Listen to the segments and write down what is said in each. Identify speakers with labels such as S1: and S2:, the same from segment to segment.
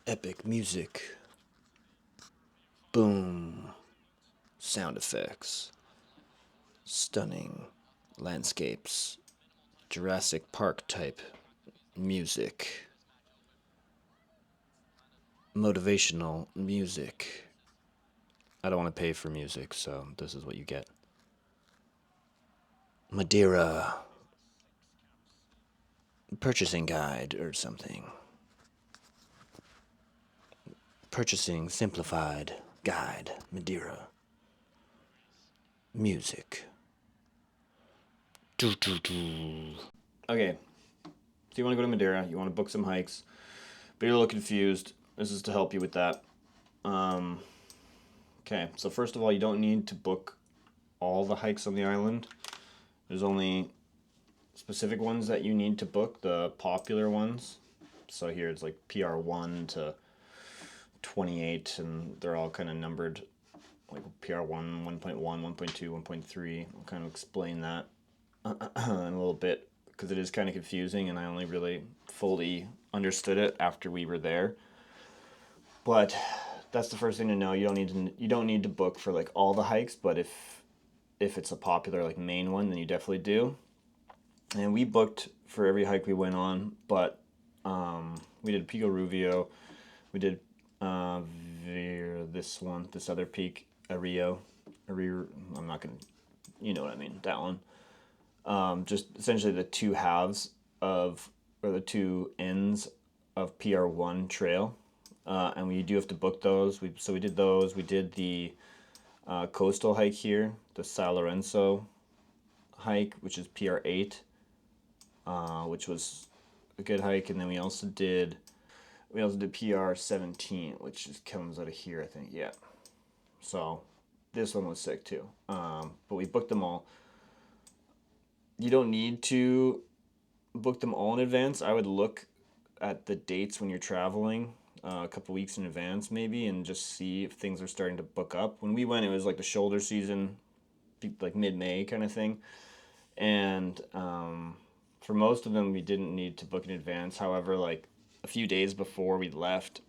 S1: Epic music. Boom. Sound effects. Stunning landscapes. Jurassic Park type music. Motivational music. I don't want to pay for music, so this is what you get. Madeira. Purchasing guide or something. Purchasing simplified guide. Madeira. Music. Do, do, do. Okay, so you want to go to Madeira, you want to book some hikes, but you're a little confused. This is to help you with that. Um, okay, so first of all, you don't need to book all the hikes on the island. There's only specific ones that you need to book, the popular ones. So here it's like PR1 to 28, and they're all kind of numbered, like PR1, 1.1, 1.2, 1.3. I'll kind of explain that in a little bit because it is kind of confusing, and I only really fully understood it after we were there. But that's the first thing to know. You don't need to book for like all the hikes, but if it's a popular like main one, then you definitely do. And we booked for every hike we went on, but we did Pico Rubio, we did this other peak, Ario, Ario. I'm not gonna, you know what I mean, that one. Just essentially the two halves of, or the two ends of PR1 trail, and we do have to book those. We did those. We did the coastal hike here, the San Lorenzo hike, which is PR8, which was a good hike, and then we also did PR17, which just comes out of here, I think. Yeah. So this one was sick too. But we booked them all. You don't need to book them all in advance. I would look at the dates when you're traveling, a couple weeks in advance maybe, and just see if things are starting to book up. When we went, it was like the shoulder season, like mid-May kind of thing, and for most of them we didn't need to book in advance. However, like a few days before we left,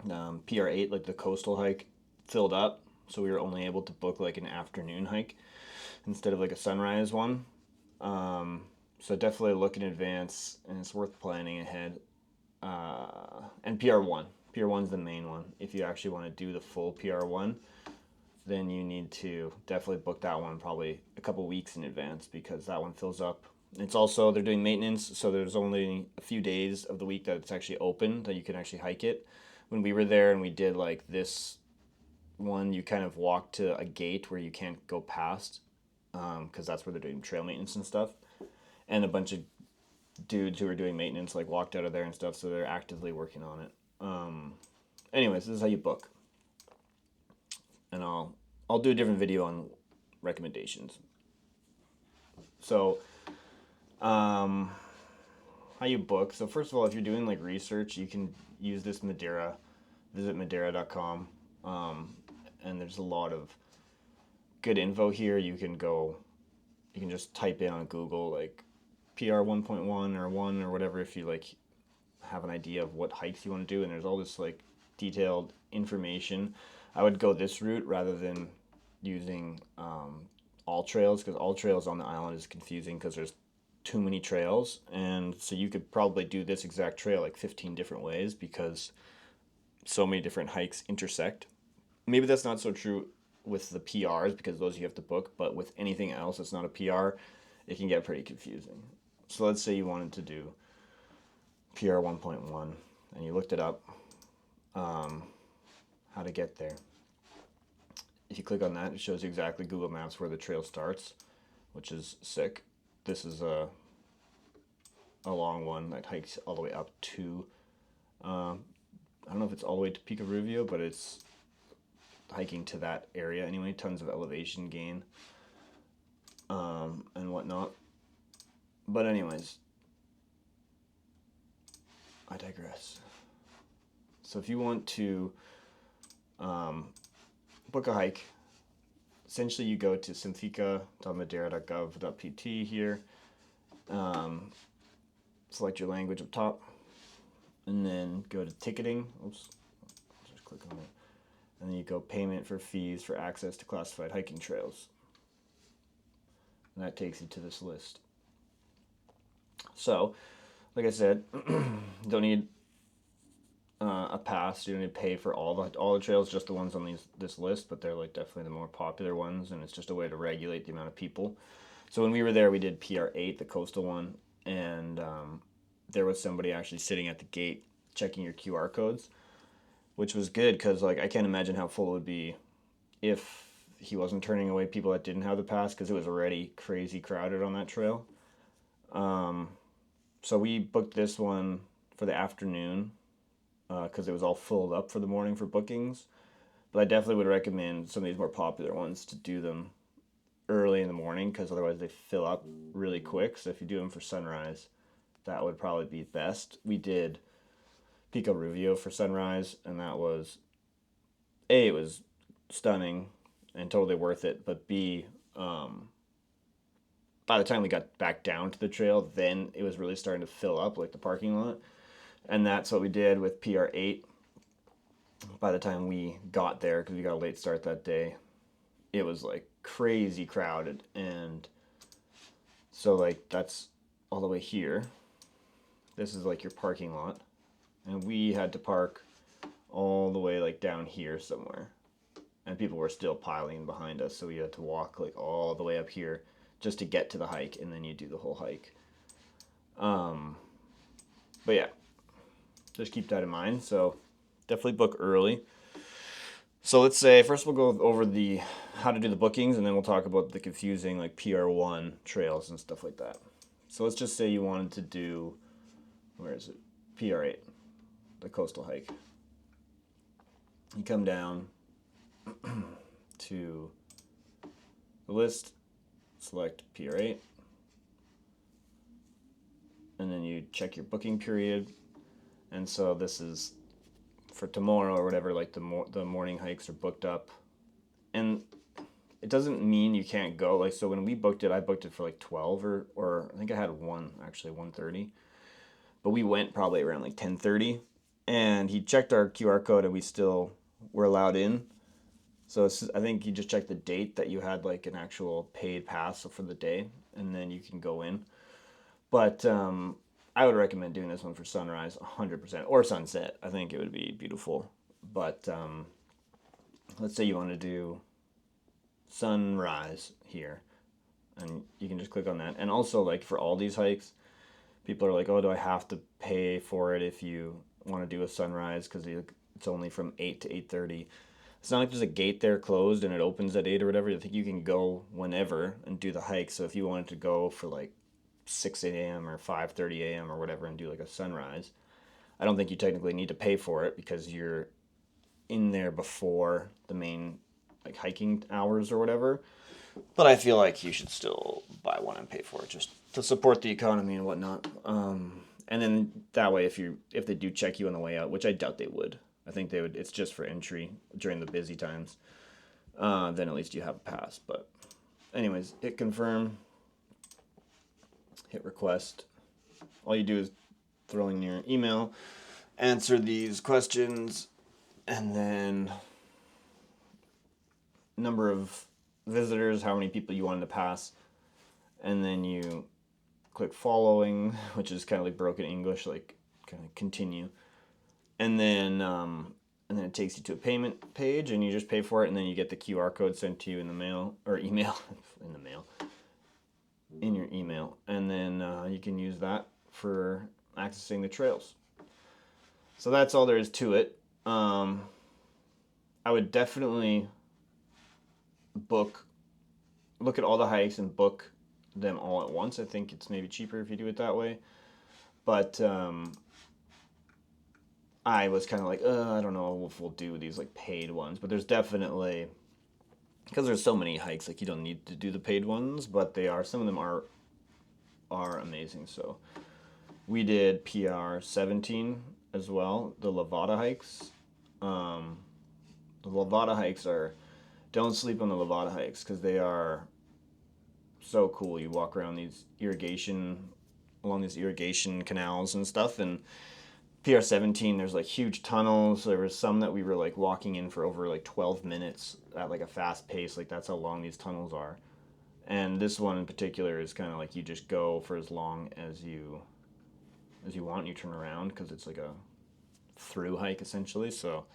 S1: PR8, like the coastal hike, filled up, so we were only able to book like an afternoon hike instead of like a sunrise one. So definitely look in advance, and it's worth planning ahead. And PR1, PR1's the main one. If you actually want to do the full PR1, then you need to definitely book that one probably a couple weeks in advance because that one fills up. It's also, they're doing maintenance, so there's only a few days of the week that it's actually open that you can actually hike it. When we were there and we did like this one, you kind of walk to a gate where you can't go past, because that's where they're doing trail maintenance and stuff. And a bunch of dudes who are doing maintenance like walked out of there and stuff, so they're actively working on it. Anyways, this is how you book, and I'll do a different video on recommendations. So, how you book. So first of all, if you're doing like research, you can use this Madeira. Visit Madeira.com, and there's a lot of good info here. You can just type in on Google like PR 1.1 or 1 or whatever if you like have an idea of what hikes you want to do, and there's all this like detailed information. I would go this route rather than using all trails, because all trails on the island is confusing because there's too many trails, and so you could probably do this exact trail like 15 different ways because so many different hikes intersect. Maybe that's not so true with the PRs because those you have to book, but with anything else that's not a PR, it can get pretty confusing. So let's say you wanted to do PR 1.1 and you looked it up, how to get there. If you click on that, it shows you exactly Google Maps where the trail starts, which is sick. This is a long one that hikes all the way up to, I don't know if it's all the way to Pico Rubio, but it's hiking to that area anyway. Tons of elevation gain, and whatnot. But anyways, I digress. So if you want to book a hike, essentially you go to simplifica.madeira.gov.pt here, select your language up top, and then go to ticketing. Oops, just click on it. And then you go payment for fees for access to classified hiking trails. And that takes you to this list. So, like I said, don't need a pass. You don't need to pay for all the trails, just the ones on this list. But they're like definitely the more popular ones, and it's just a way to regulate the amount of people. So when we were there, we did PR8, the coastal one, and there was somebody actually sitting at the gate checking your QR codes, which was good because like I can't imagine how full it would be if he wasn't turning away people that didn't have the pass because it was already crazy crowded on that trail. So we booked this one for the afternoon because it was all filled up for the morning for bookings. But I definitely would recommend some of these more popular ones to do them early in the morning because otherwise they fill up really quick. So if you do them for sunrise, that would probably be best. We did Pico Rubio for sunrise, and that was it was stunning and totally worth it. But B, by the time we got back down to the trail, then it was really starting to fill up like the parking lot, and that's what we did with PR8. By the time we got there, because we got a late start that day, it was like crazy crowded, and so like that's all the way here. This is like your parking lot, and we had to park all the way like down here somewhere, and people were still piling behind us, so we had to walk like all the way up here just to get to the hike, and then you do the whole hike. But yeah, just keep that in mind. So definitely book early. So let's say first we'll go over the how to do the bookings, and then we'll talk about the confusing like PR1 trails and stuff like that. So let's just say you wanted to do, where is it? PR8, the coastal hike. You come down to the list, select PR8, and then you check your booking period. And so this is for tomorrow or whatever, like the morning hikes are booked up. And it doesn't mean you can't go. Like, so when we booked it, I booked it for like 12 or I think I had actually 1:30. But we went probably around like 10:30, and he checked our QR code and we still were allowed in. So I think you just check the date that you had like an actual paid pass for the day, and then you can go in. But I would recommend doing this one for sunrise 100% or sunset. I think it would be beautiful. But let's say you want to do sunrise here, and you can just click on that. And also, like for all these hikes, people are like, "Oh, do I have to pay for it if you want to do a sunrise?" Because it's only from 8 to 8:30. It's not like there's a gate there closed and it opens at 8 or whatever. I think you can go whenever and do the hike. So if you wanted to go for like 6 a.m. or 5:30 a.m. or whatever and do like a sunrise, I don't think you technically need to pay for it because you're in there before the main like hiking hours or whatever. But I feel like you should still buy one and pay for it just to support the economy and whatnot. And then that way, if they do check you on the way out, which I doubt they would, I think they would. It's just for entry during the busy times. Then at least you have a pass. But anyways, hit confirm, hit request. All you do is throw in your email, answer these questions, and then number of visitors, how many people you wanted to pass, and then you click following, which is kind of like broken English, like kind of continue, and then it takes you to a payment page, and you just pay for it, and then you get the QR code sent to you in the mail or email in the mail in your email, and then you can use that for accessing the trails. So that's all there is to it. I would definitely look at all the hikes and book them all at once. I think it's maybe cheaper if you do it that way. But I was kind of like, I don't know if we'll do these like paid ones. But there's definitely, because there's so many hikes, like you don't need to do the paid ones, but some of them are amazing. So we did PR 17 as well, the Levada hikes. The Levada hikes don't sleep on the Levada hikes because they are so cool. You walk around along these irrigation canals and stuff, and PR-17, there's like huge tunnels. There was some that we were like walking in for over like 12 minutes at like a fast pace. Like that's how long these tunnels are. And this one in particular is kind of like you just go for as long as you want. You turn around because it's like a through hike essentially. So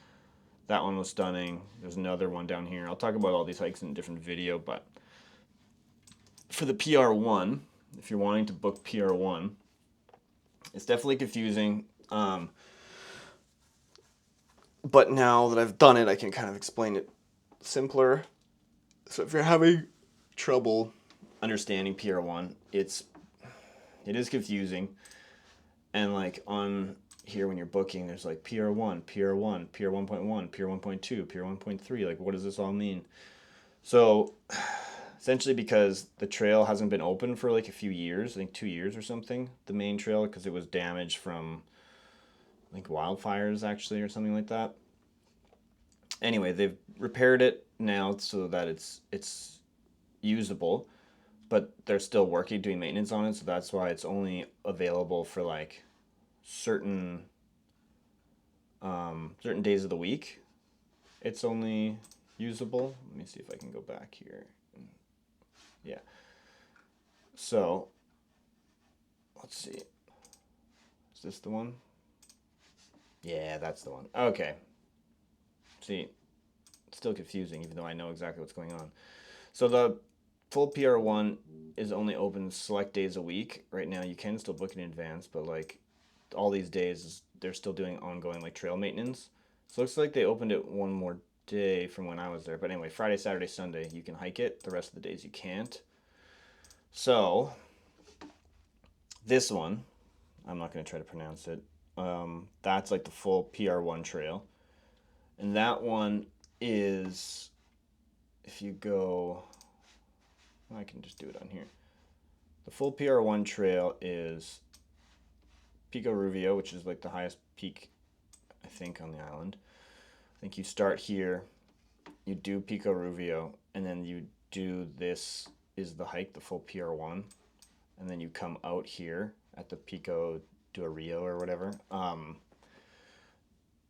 S1: that one was stunning. There's another one down here. I'll talk about all these hikes in a different video, but for the PR1, if you're wanting to book PR1, it's definitely confusing. But now that I've done it, I can kind of explain it simpler. So if you're having trouble understanding PR1, it is confusing. And like on here when you're booking, there's like PR1, PR1, PR1.1, PR1.2, PR1.3. Like what does this all mean? So essentially because the trail hasn't been open for like a few years, I think 2 years or something, the main trail, because it was damaged from I think wildfires actually or something like that. Anyway, they've repaired it now so that it's usable, but they're still working doing maintenance on it, so that's why it's only available for like certain certain days of the week. It's only usable. Let me see if I can go back here. Yeah. So let's see. Is this the one? Yeah, that's the one. Okay. See, it's still confusing even though I know exactly what's going on. So the full PR1 is only open select days a week. Right now you can still book in advance, but like all these days they're still doing ongoing like trail maintenance. So it looks like they opened it one more day from when I was there. But anyway, Friday, Saturday, Sunday you can hike it. The rest of the days you can't. So this one, I'm not going to try to pronounce it. That's like the full PR1 trail. And that one is, if you go, I can just do it on here. The full PR1 trail is Pico Ruvio, which is like the highest peak, I think, on the island. I think you start here, you do Pico Ruvio, and then you do this is the hike, the full PR1, and then you come out here at the Pico do Rio or whatever.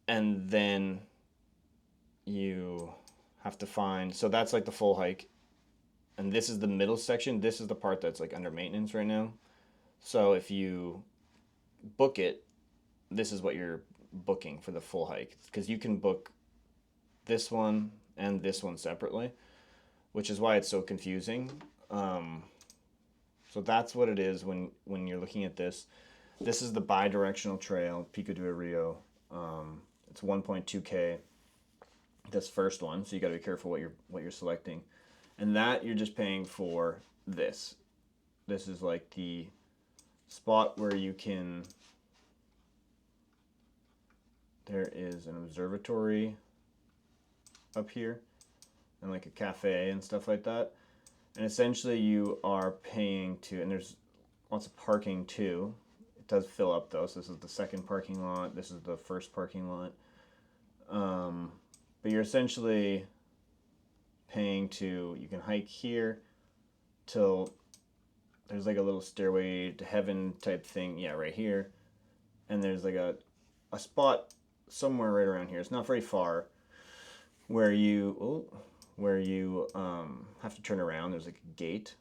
S1: And then you have to find, so that's like the full hike. And this is the middle section. This is the part that's like under maintenance right now. So if you book it, this is what you're booking for the full hike. Because you can book this one and this one separately, which is why it's so confusing. So that's what it is when you're looking at this. This is the bi-directional trail, Pico do Rio. It's 1.2K. This first one, so you got to be careful what you're selecting, and that you're just paying for this. This is like the spot where you can. There is an observatory up here, and like a cafe and stuff like that. And essentially, you are paying to, and there's lots of parking too. It does fill up though. So this is the second parking lot. This is the first parking lot. But you're essentially paying to, you can hike here till there's like a little stairway to heaven type thing. Yeah, right here. And there's like a spot somewhere right around here. It's not very far where you have to turn around. There's like a gate,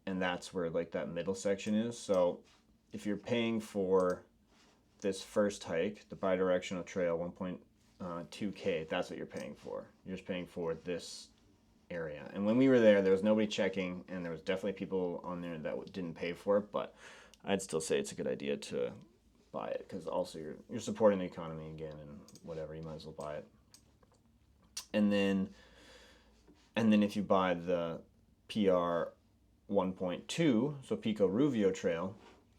S1: and that's where like that middle section is. So if you're paying for this first hike, the bi-directional trail 1.2K, that's what you're paying for. You're just paying for this area. And when we were there was nobody checking, and there was definitely people on there that didn't pay for it, but I'd still say it's a good idea to buy it, because also you're supporting the economy again, and whatever, you might as well buy it. And then if you buy the PR 1.2, so Pico Ruvio Trail,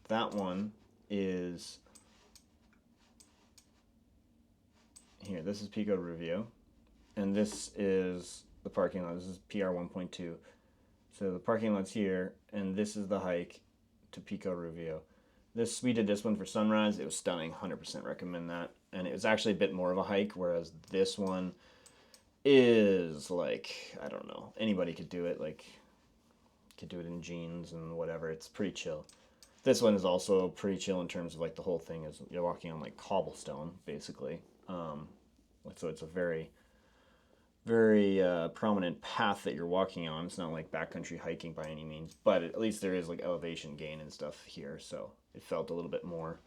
S1: that one is here. This is Pico Ruvio, and this is the parking lot. This is PR 1.2. So the parking lot's here, and this is the hike to Pico Ruvio. We did this one for sunrise. It was stunning. 100% recommend that. And it was actually a bit more of a hike, whereas this one is like, I don't know, anybody could do it. Like, could do it in jeans and whatever. It's pretty chill. This one is also pretty chill in terms of like the whole thing is you're walking on like cobblestone basically. So it's a very prominent path that you're walking on. It's not like backcountry hiking by any means, but at least there is like elevation gain and stuff here, so it felt a little bit more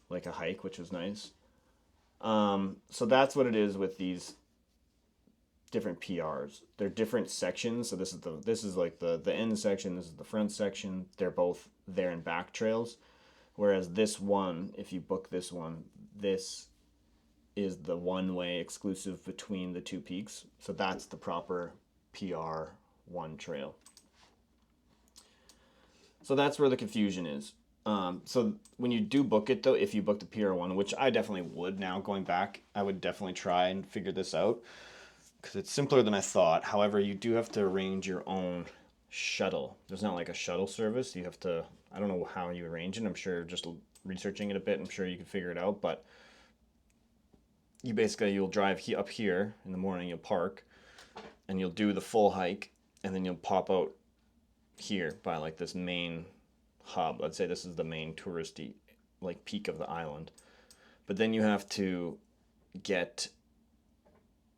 S1: like a hike, which was nice. So that's what it is with these different PRs. They're different sections. So this is like the end section. This is the front section. They're both there and back trails. Whereas this one, if you book this one, this is the one way exclusive between the two peaks. So that's the proper PR one trail. So that's where the confusion is. So when you do book it though, if you book the PR one, which I definitely would now going back, I would definitely try and figure this out because it's simpler than I thought. However, you do have to arrange your own shuttle. There's not like a shuttle service. You have to, I don't know how you arrange it. I'm sure just researching it a bit, I'm sure you can figure it out. But you'll drive up here in the morning, you'll park, and you'll do the full hike, and then you'll pop out here by like this main hub. Let's say this is the main touristy like peak of the island. But then you have to get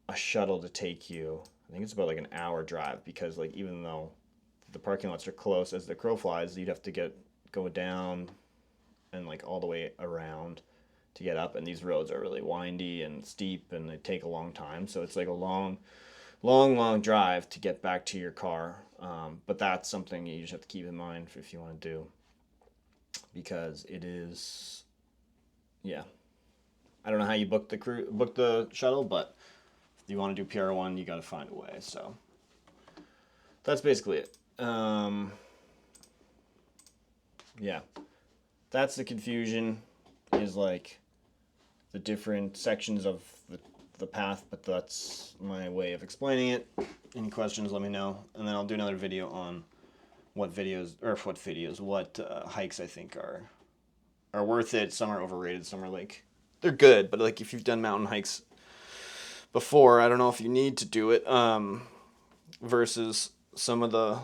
S1: a shuttle to take you. I think it's about like an hour drive because like even though the parking lots are close as the crow flies, you'd have to go down and like all the way around to get up, and these roads are really windy and steep and they take a long time, so it's like a long drive to get back to your car. But that's something you just have to keep in mind if you want to do, because it is, yeah, I don't know how you book the shuttle, but if you want to do PR1, you got to find a way. So that's basically it. Yeah, that's the confusion, is like the different sections of the path, but that's my way of explaining it. Any questions, let me know, and then I'll do another video on what hikes I think are worth it. Some are overrated, some are like, they're good, but like if you've done mountain hikes before, I don't know if you need to do it, versus some of the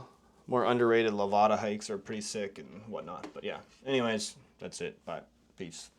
S1: more underrated Levada hikes are pretty sick and whatnot. But yeah, anyways, that's it. Bye. Peace.